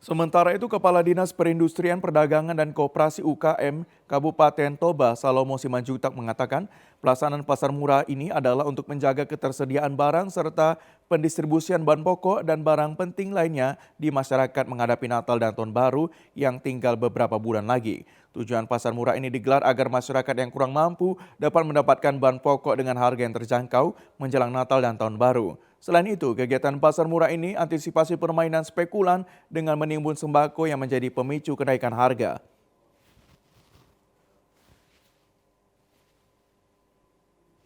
Sementara itu, Kepala Dinas Perindustrian Perdagangan dan Koperasi UKM Kabupaten Toba, Salomo Simanjuntak mengatakan pelaksanaan pasar murah ini adalah untuk menjaga ketersediaan barang serta pendistribusian bahan pokok dan barang penting lainnya di masyarakat menghadapi Natal dan Tahun Baru yang tinggal beberapa bulan lagi. Tujuan pasar murah ini digelar agar masyarakat yang kurang mampu dapat mendapatkan bahan pokok dengan harga yang terjangkau menjelang Natal dan Tahun Baru. Selain itu, kegiatan pasar murah ini antisipasi permainan spekulan dengan menimbun sembako yang menjadi pemicu kenaikan harga.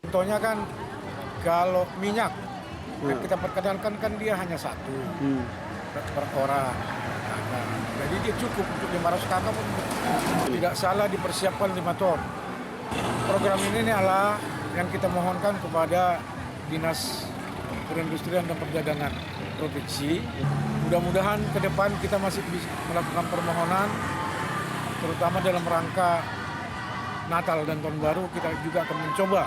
Contohnya kan kalau minyak, kita perkenalkan kan dia hanya satu per orang. Nah, jadi dia cukup untuk 500 kakak pun tidak salah dipersiapkan 5 ton. Program ini adalah yang kita mohonkan kepada Dinas Perindustrian dan Perdagangan Provinsi. Mudah-mudahan ke depan kita masih bisa melakukan permohonan, terutama dalam rangka Natal dan Tahun Baru. Kita juga akan mencoba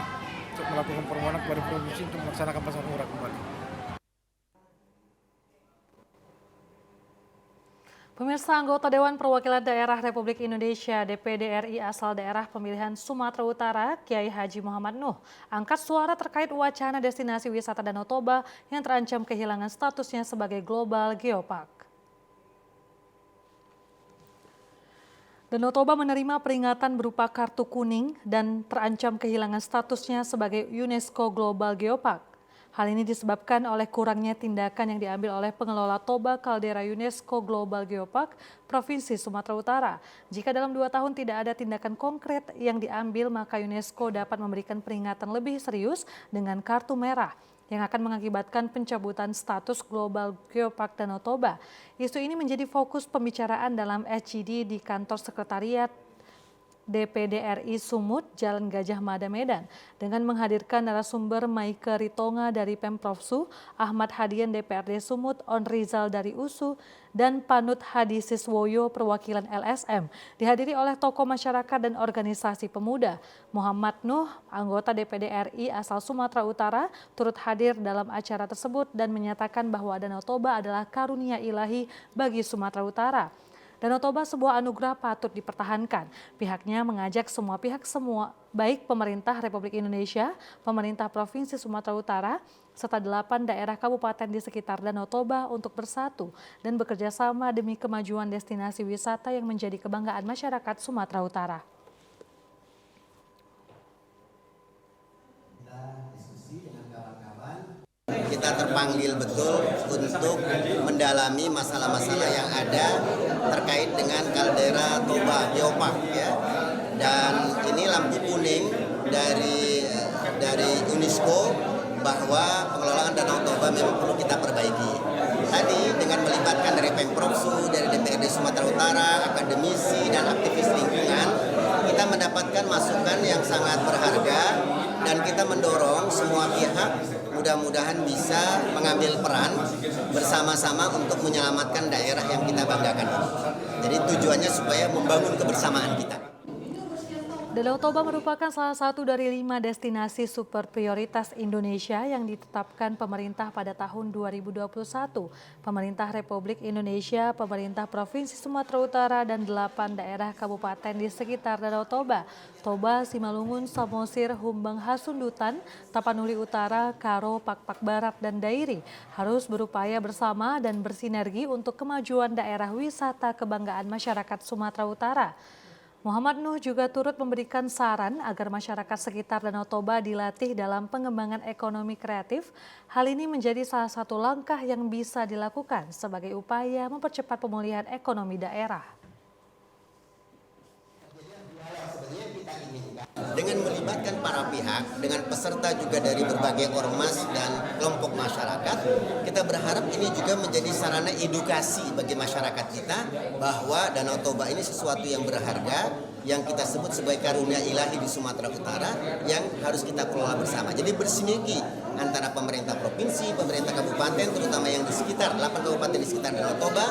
untuk melakukan permohonan kepada provinsi untuk melaksanakan pasar murah kembali. Pemirsa, anggota Dewan Perwakilan Daerah Republik Indonesia DPD RI asal daerah pemilihan Sumatera Utara, Kiai Haji Muhammad Nuh, angkat suara terkait wacana destinasi wisata Danau Toba yang terancam kehilangan statusnya sebagai Global Geopark. Danau Toba menerima peringatan berupa kartu kuning dan terancam kehilangan statusnya sebagai UNESCO Global Geopark. Hal ini disebabkan oleh kurangnya tindakan yang diambil oleh pengelola Toba Caldera UNESCO Global Geopark Provinsi Sumatera Utara. Jika dalam 2 tahun tidak ada tindakan konkret yang diambil, maka UNESCO dapat memberikan peringatan lebih serius dengan kartu merah yang akan mengakibatkan pencabutan status Global Geopark Danau Toba. Isu ini menjadi fokus pembicaraan dalam HGD di kantor sekretariat DPD RI Sumut, Jalan Gajah Mada, Medan, dengan menghadirkan narasumber Maike Ritonga dari Pemprov Su, Ahmad Hadian DPRD Sumut, On Rizal dari USU, dan Panut Hadi Siswoyo perwakilan LSM, dihadiri oleh tokoh masyarakat dan organisasi pemuda. Muhammad Nuh, anggota DPD RI asal Sumatera Utara, turut hadir dalam acara tersebut dan menyatakan bahwa Danau Toba adalah karunia ilahi bagi Sumatera Utara. Danau Toba sebuah anugerah patut dipertahankan. Pihaknya mengajak semua pihak, baik pemerintah Republik Indonesia, pemerintah Provinsi Sumatera Utara, serta 8 daerah kabupaten di sekitar Danau Toba untuk bersatu dan bekerja sama demi kemajuan destinasi wisata yang menjadi kebanggaan masyarakat Sumatera Utara. Kita terpanggil betul untuk mendalami masalah-masalah yang ada terkait dengan kaldera Toba Geopark, ya. Dan ini lampu kuning dari UNESCO bahwa pengelolaan Danau Toba memang perlu kita perbaiki. Tadi dengan melibatkan dari Pemprov Su, dari DPRD Sumatera Utara, akademisi dan aktivis lingkungan, kita mendapatkan masukan yang sangat berharga dan kita mendorong semua pihak mudah-mudahan bisa mengambil peran bersama-sama untuk menyelamatkan daerah yang kita banggakan ini. Jadi tujuannya supaya membangun kebersamaan kita. Danau Toba merupakan salah satu dari 5 destinasi super prioritas Indonesia yang ditetapkan pemerintah pada tahun 2021. Pemerintah Republik Indonesia, pemerintah Provinsi Sumatera Utara, dan 8 daerah kabupaten di sekitar Danau Toba, Toba, Simalungun, Samosir, Humbang Hasundutan, Tapanuli Utara, Karo, Pakpak Barat, dan Dairi harus berupaya bersama dan bersinergi untuk kemajuan daerah wisata kebanggaan masyarakat Sumatera Utara. Muhammad Nuh juga turut memberikan saran agar masyarakat sekitar Danau Toba dilatih dalam pengembangan ekonomi kreatif. Hal ini menjadi salah satu langkah yang bisa dilakukan sebagai upaya mempercepat pemulihan ekonomi daerah. Dengan melibatkan para pihak, dengan peserta juga dari berbagai ormas dan kelompok masyarakat, kita berharap ini juga menjadi sarana edukasi bagi masyarakat kita bahwa Danau Toba ini sesuatu yang berharga, yang kita sebut sebagai karunia ilahi di Sumatera Utara yang harus kita kelola bersama. Jadi bersinergi antara pemerintah provinsi, pemerintah kabupaten, terutama yang di sekitar 8 kabupaten di sekitar Danau Toba,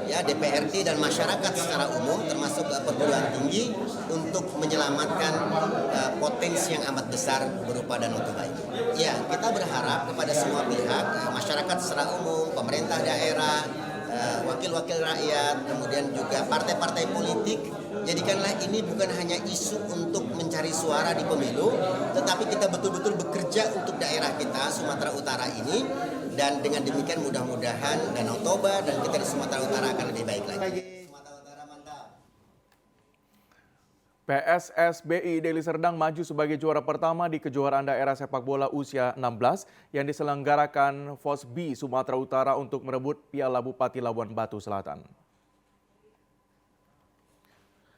ya DPRD dan masyarakat secara umum, termasuk perguruan tinggi, untuk menyelamatkan potensi yang amat besar berupa Danau Toba ini. Ya, kita berharap kepada semua pihak, masyarakat secara umum, pemerintah daerah, wakil-wakil rakyat, kemudian juga partai-partai politik, jadikanlah ini bukan hanya isu untuk mencari suara di pemilu, tetapi kita betul-betul bekerja untuk daerah kita Sumatera Utara ini, dan dengan demikian mudah-mudahan Danau Toba dan kita di Sumatera Utara akan lebih baik lagi. PSSBI Deli Serdang maju sebagai juara pertama di kejuaraan daerah sepak bola usia 16 yang diselenggarakan FOSBI Sumatera Utara untuk merebut Piala Bupati Labuan Batu Selatan.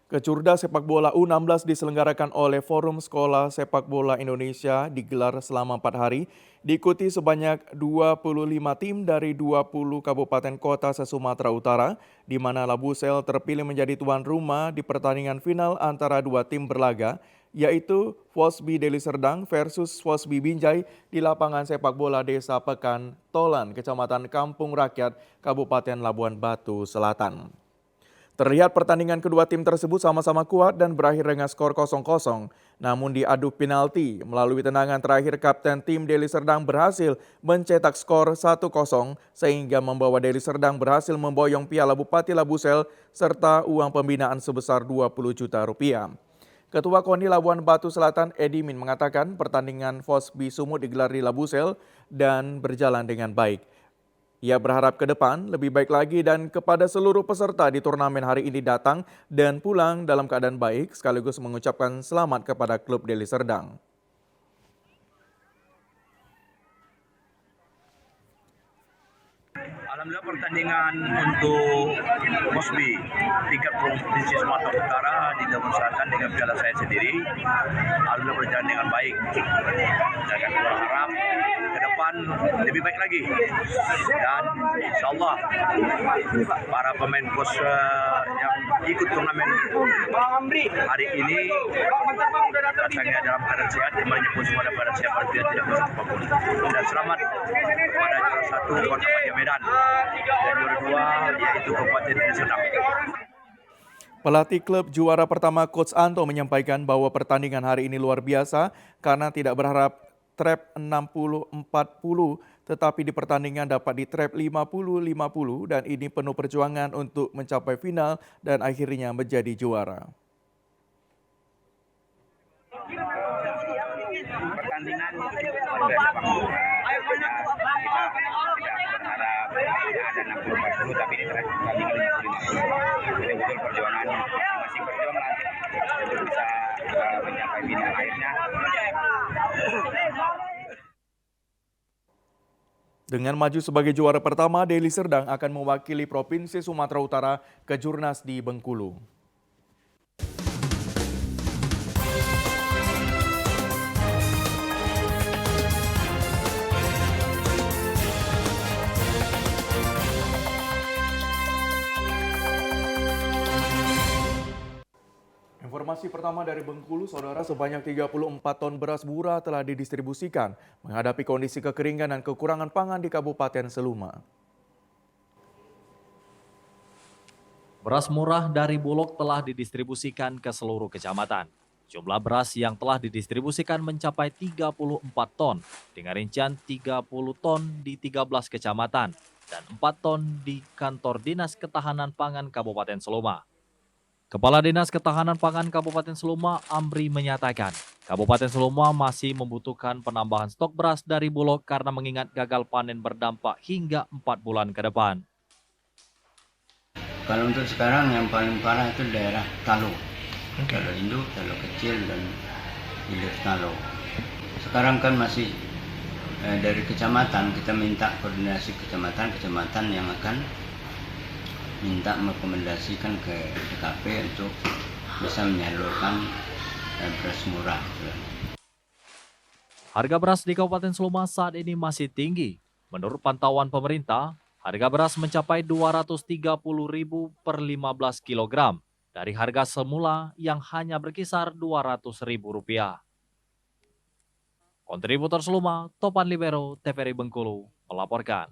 Kecurda sepak bola U16 diselenggarakan oleh Forum Sekolah Sepak Bola Indonesia digelar selama 4 hari, diikuti sebanyak 25 tim dari 20 kabupaten kota se-Sumatera Utara, di mana Labusel terpilih menjadi tuan rumah di pertandingan final antara dua tim berlaga, yaitu FOSBI Deli Serdang versus FOSBI Binjai di lapangan sepak bola Desa Pekan Tolan, Kecamatan Kampung Rakyat, Kabupaten Labuan Batu Selatan. Terlihat pertandingan kedua tim tersebut sama-sama kuat dan berakhir dengan skor 0-0. Namun diadu penalti, melalui tendangan terakhir Kapten tim Deli Serdang berhasil mencetak skor 1-0 sehingga membawa Deli Serdang berhasil memboyong Piala Bupati Labusel serta uang pembinaan sebesar 20 juta rupiah. Ketua KONI Labuan Batu Selatan Edi Min mengatakan pertandingan FOSBI Sumut digelar di Labusel dan berjalan dengan baik. Ia berharap ke depan lebih baik lagi dan kepada seluruh peserta di turnamen hari ini datang dan pulang dalam keadaan baik sekaligus mengucapkan selamat kepada klub Deli Serdang. Alhamdulillah pertandingan untuk FOSBI tingkat provinsi Sumatera Utara dilaksanakan dengan piala saya sendiri. Alhamdulillah berjalan dengan baik. Dan kami berharap ke depan lebih baik lagi. Dan insya Allah para pemain POS yang ikut turnamen hari ini datangnya dalam keadaan sehat, kembalinya pun semua dalam keadaan sehat, tidak bersalah apapun. Dan selamat kepada juara 1 Kota Padang Medan dan juara 2 yaitu Kabupaten Deli Serdang. Pelatih klub juara pertama Coach Anto menyampaikan bahwa pertandingan hari ini luar biasa karena tidak berharap trap 60-40 tetapi di pertandingan dapat di trap 50-50 dan ini penuh perjuangan untuk mencapai final dan akhirnya menjadi juara. Pertandingan ada 60-40 tapi ini pertandingan 50-50. Betul perjuangan masing-masing berjuang nanti untuk bisa mencapai final akhirnya. Dengan maju sebagai juara pertama, Deli Serdang akan mewakili Provinsi Sumatera Utara ke Jurnas di Bengkulu. Informasi pertama dari Bengkulu, saudara, sebanyak 34 ton beras murah telah didistribusikan menghadapi kondisi kekeringan dan kekurangan pangan di Kabupaten Seluma. Beras murah dari Bulog telah didistribusikan ke seluruh kecamatan. Jumlah beras yang telah didistribusikan mencapai 34 ton, dengan rincian 30 ton di 13 kecamatan dan 4 ton di Kantor Dinas Ketahanan Pangan Kabupaten Seluma. Kepala Dinas Ketahanan Pangan Kabupaten Seluma, Amri, menyatakan Kabupaten Seluma masih membutuhkan penambahan stok beras dari Bulog karena mengingat gagal panen berdampak hingga 4 bulan ke depan. Kalau untuk sekarang yang paling parah itu daerah Talo. Talo induk, Talo kecil, dan hilir Talo. Sekarang kan masih dari kecamatan, kita minta koordinasi kecamatan yang akan minta merekomendasikan ke DKP untuk bisa menyalurkan beras murah. Harga beras di Kabupaten Seluma saat ini masih tinggi. Menurut pantauan pemerintah, harga beras mencapai Rp230.000 per 15 kg dari harga semula yang hanya berkisar Rp200.000. Kontributor Seluma, Topan Libero, TVRI Bengkulu, melaporkan.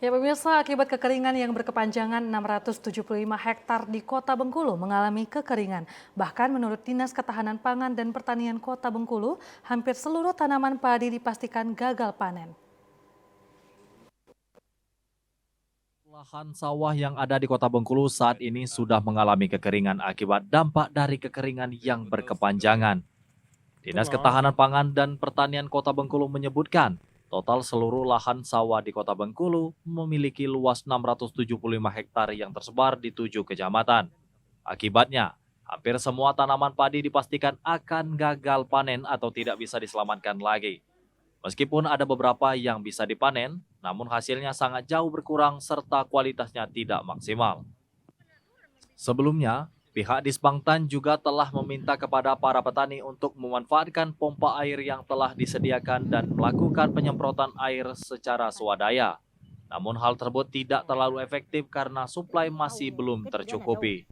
Ya pemirsa, akibat kekeringan yang berkepanjangan 675 hektar di Kota Bengkulu mengalami kekeringan. Bahkan menurut Dinas Ketahanan Pangan dan Pertanian Kota Bengkulu, hampir seluruh tanaman padi dipastikan gagal panen. Lahan sawah yang ada di Kota Bengkulu saat ini sudah mengalami kekeringan akibat dampak dari kekeringan yang berkepanjangan. Dinas Ketahanan Pangan dan Pertanian Kota Bengkulu menyebutkan, total seluruh lahan sawah di Kota Bengkulu memiliki luas 675 hektar yang tersebar di 7 kecamatan. Akibatnya, hampir semua tanaman padi dipastikan akan gagal panen atau tidak bisa diselamatkan lagi. Meskipun ada beberapa yang bisa dipanen, namun hasilnya sangat jauh berkurang serta kualitasnya tidak maksimal. Sebelumnya, pihak Dispangtan juga telah meminta kepada para petani untuk memanfaatkan pompa air yang telah disediakan dan melakukan penyemprotan air secara swadaya. Namun hal tersebut tidak terlalu efektif karena suplai masih belum tercukupi.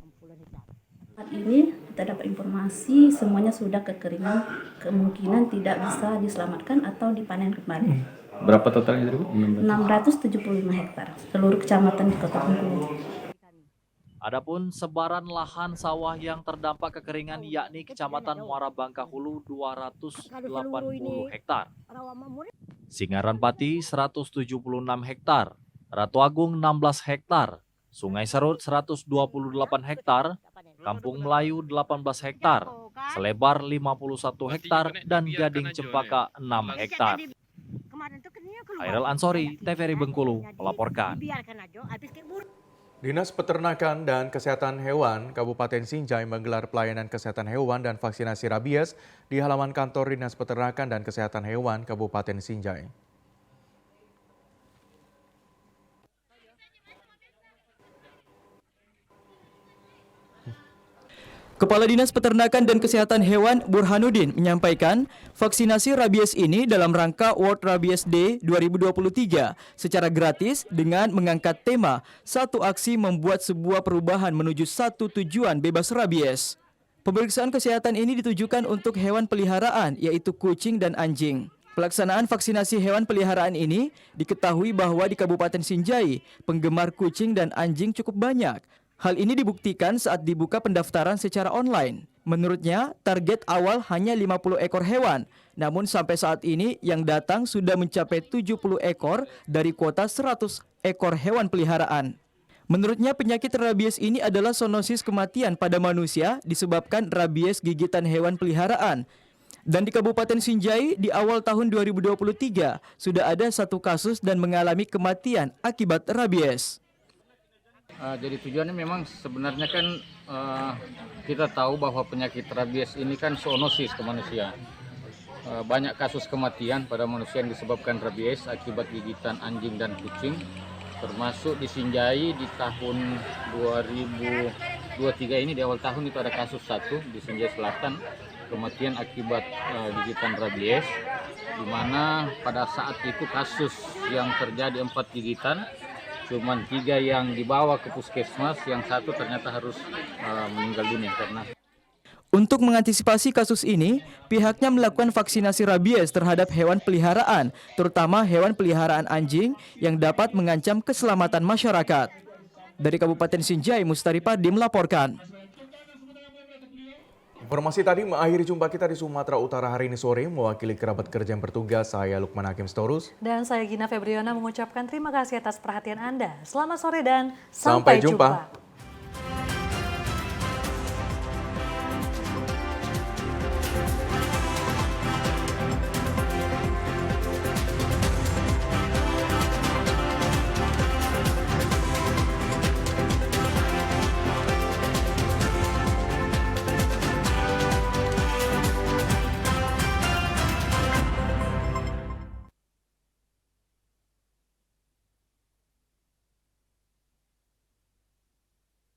Saat ini kita dapat informasi semuanya sudah kekeringan, kemungkinan tidak bisa diselamatkan atau dipanen kembali. Berapa totalnya itu? 675 hektar seluruh kecamatan di Kota Bengkulu. Adapun sebaran lahan sawah yang terdampak kekeringan yakni Kecamatan Muara Bangka Hulu 280 hektar, Singaran Pati 176 hektar, Ratu Agung 16 hektar, Sungai Serut 128 hektar, Kampung Melayu 18 hektar, Selebar 51 hektar, dan Gading Cempaka 6 hektar. Hairil Ansori, TVRI Bengkulu, melaporkan. Dinas Peternakan dan Kesehatan Hewan Kabupaten Sinjai menggelar pelayanan kesehatan hewan dan vaksinasi rabies di halaman kantor Dinas Peternakan dan Kesehatan Hewan Kabupaten Sinjai. Kepala Dinas Peternakan dan Kesehatan Hewan Burhanuddin menyampaikan vaksinasi rabies ini dalam rangka World Rabies Day 2023 secara gratis dengan mengangkat tema satu aksi membuat sebuah perubahan menuju satu tujuan bebas rabies. Pemeriksaan kesehatan ini ditujukan untuk hewan peliharaan yaitu kucing dan anjing. Pelaksanaan vaksinasi hewan peliharaan ini diketahui bahwa di Kabupaten Sinjai penggemar kucing dan anjing cukup banyak. Hal ini dibuktikan saat dibuka pendaftaran secara online. Menurutnya, target awal hanya 50 ekor hewan. Namun sampai saat ini yang datang sudah mencapai 70 ekor dari kuota 100 ekor hewan peliharaan. Menurutnya penyakit rabies ini adalah zoonosis kematian pada manusia disebabkan rabies gigitan hewan peliharaan. Dan di Kabupaten Sinjai di awal tahun 2023 sudah ada 1 kasus dan mengalami kematian akibat rabies. Jadi tujuannya memang sebenarnya kan kita tahu bahwa penyakit rabies ini kan zoonosis ke manusia. Banyak kasus kematian pada manusia yang disebabkan rabies akibat gigitan anjing dan kucing. Termasuk di Sinjai di tahun 2023 ini di awal tahun itu ada kasus 1 di Sinjai Selatan kematian akibat gigitan rabies. Di mana pada saat itu kasus yang terjadi 4 gigitan. Cuman 3 yang dibawa ke puskesmas, yang 1 ternyata harus meninggal dunia karena. Untuk mengantisipasi kasus ini, pihaknya melakukan vaksinasi rabies terhadap hewan peliharaan, terutama hewan peliharaan anjing yang dapat mengancam keselamatan masyarakat. Dari Kabupaten Sinjai, Mustari Pardi melaporkan. Informasi tadi mengakhiri jumpa kita di Sumatera Utara hari ini sore. Mewakili kerabat kerja yang bertugas, saya Lukman Hakim Storus. Dan saya Gina Febriona mengucapkan terima kasih atas perhatian Anda. Selamat sore dan sampai jumpa.